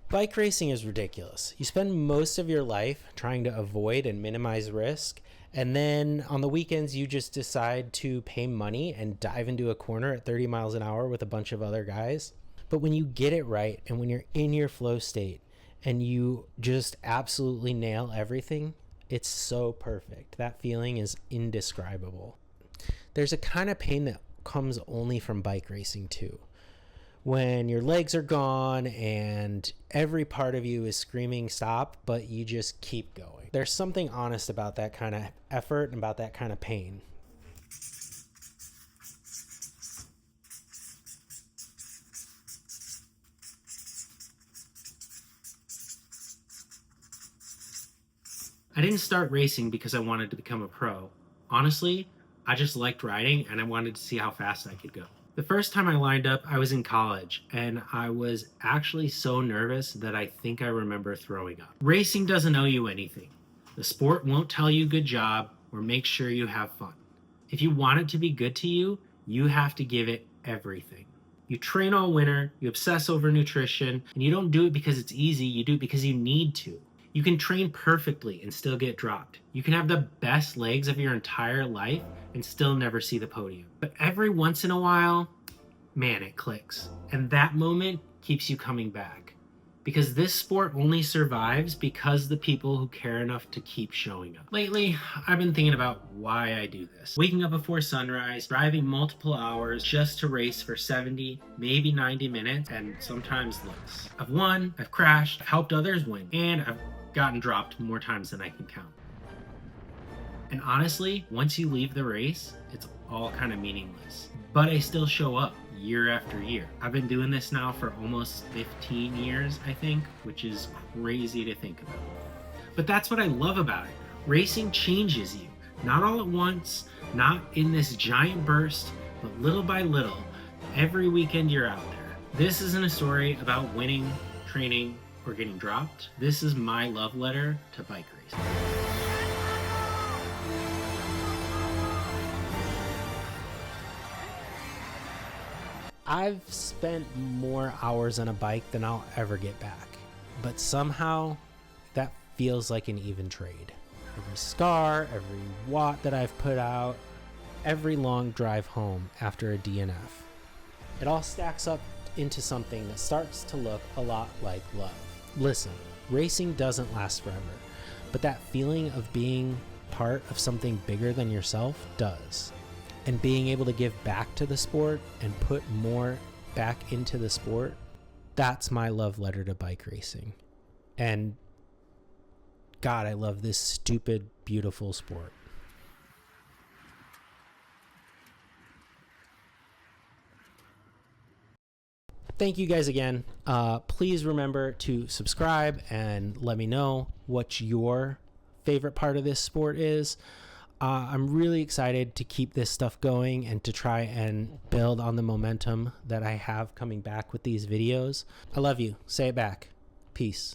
Bike racing is ridiculous. You spend most of your life trying to avoid and minimize risk, and then on the weekends, you just decide to pay money and dive into a corner at 30 miles an hour with a bunch of other guys. But when you get it right and when you're in your flow state and you just absolutely nail everything, it's so perfect. That feeling is indescribable. There's a kind of pain that comes only from bike racing too. When your legs are gone and every part of you is screaming stop, but you just keep going. There's something honest about that kind of effort and about that kind of pain. I didn't start racing because I wanted to become a pro. Honestly, I just liked riding and I wanted to see how fast I could go. The first time I lined up, I was in college, and I was actually so nervous that I think I remember throwing up. Racing doesn't owe you anything. The sport won't tell you good job or make sure you have fun. If you want it to be good to you, you have to give it everything. You train all winter, you obsess over nutrition, and you don't do it because it's easy, you do it because you need to. You can train perfectly and still get dropped. You can have the best legs of your entire life and still never see the podium. But every once in a while, man, it clicks. And that moment keeps you coming back. Because this sport only survives because the people who care enough to keep showing up. Lately, I've been thinking about why I do this. Waking up before sunrise, driving multiple hours just to race for 70, maybe 90 minutes, and sometimes less. I've won, I've crashed, I've helped others win, and I've gotten dropped more times than I can count. And honestly, once you leave the race, it's all kind of meaningless. But I still show up year after year. I've been doing this now for almost 15 years, I think, which is crazy to think about. But that's what I love about it. Racing changes you. Not all at once, not in this giant burst, but little by little, every weekend you're out there. This isn't a story about winning, training, or getting dropped. This is my love letter to bike racing. I've spent more hours on a bike than I'll ever get back, but somehow that feels like an even trade. Every scar, every watt that I've put out, every long drive home after a DNF. It all stacks up into something that starts to look a lot like love. Listen, racing doesn't last forever, but that feeling of being part of something bigger than yourself does. And being able to give back to the sport and put more back into the sport, that's my love letter to bike racing. And God, I love this stupid, beautiful sport. Thank you guys again. Please remember to subscribe and let me know what your favorite part of this sport is. I'm really excited to keep this stuff going and to try and build on the momentum that I have coming back with these videos. I love you. Say it back. Peace.